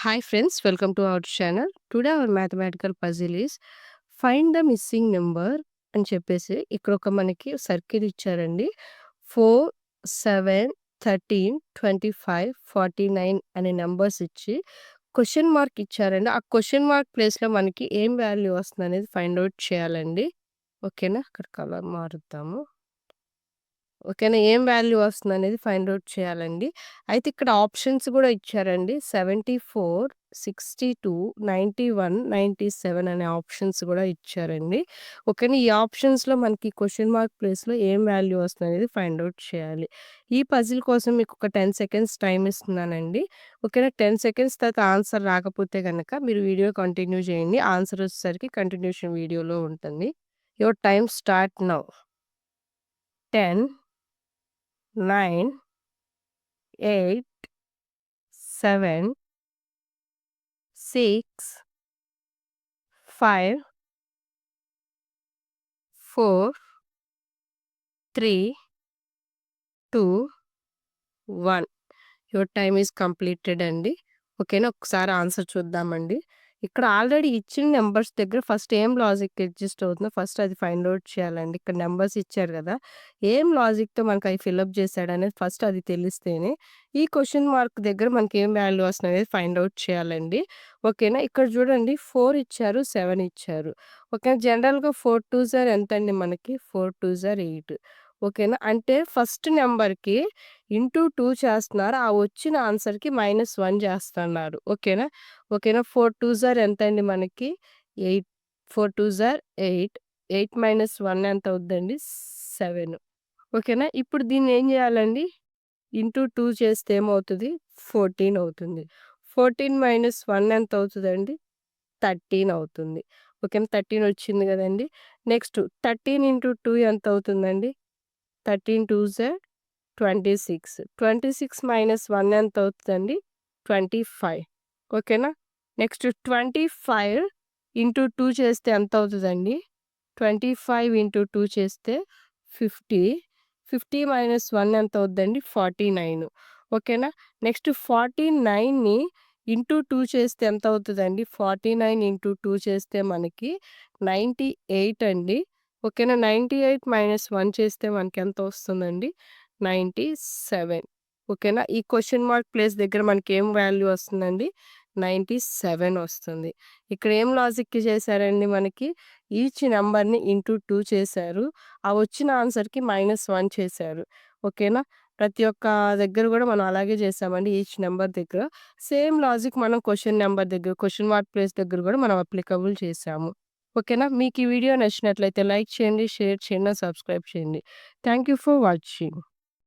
Hi friends, welcome to our channel. Today our mathematical puzzle is find the missing number అని చెప్పేసి ఇక్కడ ఒక మనకి సర్కిల్ ఇచ్చారండి. 4, 7, 13, 25, 49 అనే నంబర్స్ ఇచ్చి క్వెషన్ మార్క్ ఇచ్చారండి. ఆ క్వెషన్ మార్క్ ప్లేస్‌లో మనకి ఏం వాల్యూ వస్తుందనేది ఫైండ్ ఔట్ చేయాలండి. ఓకేనా? ఇక్కడ కలర్ మారుద్దాము. ఓకేనా? ఏం వాల్యూ వస్తుందనేది ఫైండ్ ఔట్ చేయాలండి. అయితే ఇక్కడ ఆప్షన్స్ గూడా ఇచ్చారండి. 74, 62, 91, 97 అనే ఆప్షన్స్ గూడా ఇచ్చారండి. ఓకేనా? ఈ ఆప్షన్స్‌లో మనకి క్వెషన్ మార్క్ ప్లేస్‌లో ఏం వాల్యూ వస్తుందనేది ఫైండ్ ఔట్ చేయాలి. ఈ పజిల్ కోసం మీకొక 10 సెకండ్స్ టైమ్ ఇస్తున్నానండి. ఓకేనా? 10 సెకండ్స్ తర్వాత ఆన్సర్ రాకపోతే గనక మీరు వీడియో కంటిన్యూ చేయండి. ఆన్సర్ వచ్చేసరికి కంటిన్యూషన్ వీడియోలో ఉంటుంది. Your time start now. 10, 9, 8, 7, 6, 5, 4, 3, 2, 1. Your time is completed అండి. ఓకేనా? ఒకసారి ఆన్సర్ చూద్దామండి. ఇక్కడ ఆల్రెడీ ఇచ్చిన నంబర్స్ దగ్గర ఫస్ట్ ఏం లాజిక్ ఎగ్జిస్ట్ అవుతుందో ఫస్ట్ అది ఫైండ్ ఔట్ చేయాలండి. ఇక్కడ నంబర్స్ ఇచ్చారు గదా! ఏం లాజిక్‌తో మనకయి ఫిలప్ చేశాడనేది ఫస్ట్ అది తెలిస్తేనే, ఈ క్వెషన్ మార్క్ దగ్గర మనకేం వాల్యూ వస్తుందనేది ఫైండ్ ఔట్ చేయాలండి. ఓకేనా? ఇక్కడ చూడండి 4 ఇచ్చారు, 7 ఇచ్చారు. ఓకేనా? జనరల్‌గా 4 2 జార్ ఎంతండి మనకి? 4 2 జార్ 8. ఓకేనా? అంటే ఫస్ట్ నంబర్‌కి ఇంటూ 2 చేస్తున్నారు. ఆ వచ్చిన ఆన్సర్‌కి -1 చేస్తన్నారు. ఓకేనా? ఓకేనా? 4 2 జార్ ఎంతండి మనకి? 8. 4 2 జార్ 8. 8 - 1 ఎంత అవుద్దండి? 7. ఓకేనా? ఇప్పుడు దీన్నేం జేయాలండి? ఇంటూ 2 చేస్తే ఏమవుతది? 14 అవుతుంది. 14 - 1 ఎంత అవుతదండి? 13 అవుతుంది. ఓకేనా? 13 వచ్చింది గదండీ! నెక్స్ట్ 13 ఇంటూ 2 ఎంత అవుతుందండి? 13 2 జార్ 26. 26 - 1 ఎంత అవుతదండి? 25. ఓకేనా? నెక్స్ట్ 25 ఇంటూ 2 చేస్తే ఎంత అవుతదండి? 25 ఇంటూ 2 చేస్తే 50. 50 - 1 ఎంత అవుద్దండి? 49. ఓకేనా? నెక్స్ట్ 49ని ఇంటూ 2 చేస్తే ఎంత అవుతదండి? 49 ఇంటూ 2 చేస్తే మనకి 98 అండి. ఓకేనా? 98 - 1 చేస్తే మనకెంత వస్తుందండి? 97. ఓకేనా? ఈ క్వెషన్ మార్క్ ప్లేస్ దగ్గర మనకేం వాల్యూ వస్తుందండి? 97 వస్తుంది. ఇక్కడ ఏం లాజిక్ చేశారండి మనకి? ఈచ్ నంబర్‌ని ఇంటూ 2 చేశారు. ఆ వచ్చిన ఆన్సర్‌కి -1 చేశారు. ఓకేనా? ప్రతి ఒక్క దగ్గర గూడా మనం అలాగే చేశామండి ఈచ్ నంబర్ దగ్గర. సేమ్ లాజిక్ మనం క్వెషన్ నంబర్ దగ్గర, క్వెషన్ మార్క్ ప్లేస్ దగ్గర గూడా మనం అప్లికబుల్ చేశాము. ఓకేనా? మీకు ఈ వీడియో నచ్చినట్లయితే లైక్ చేయండి, షేర్ చేయండి, సబ్స్క్రైబ్ చేయండి. Thank you for watching.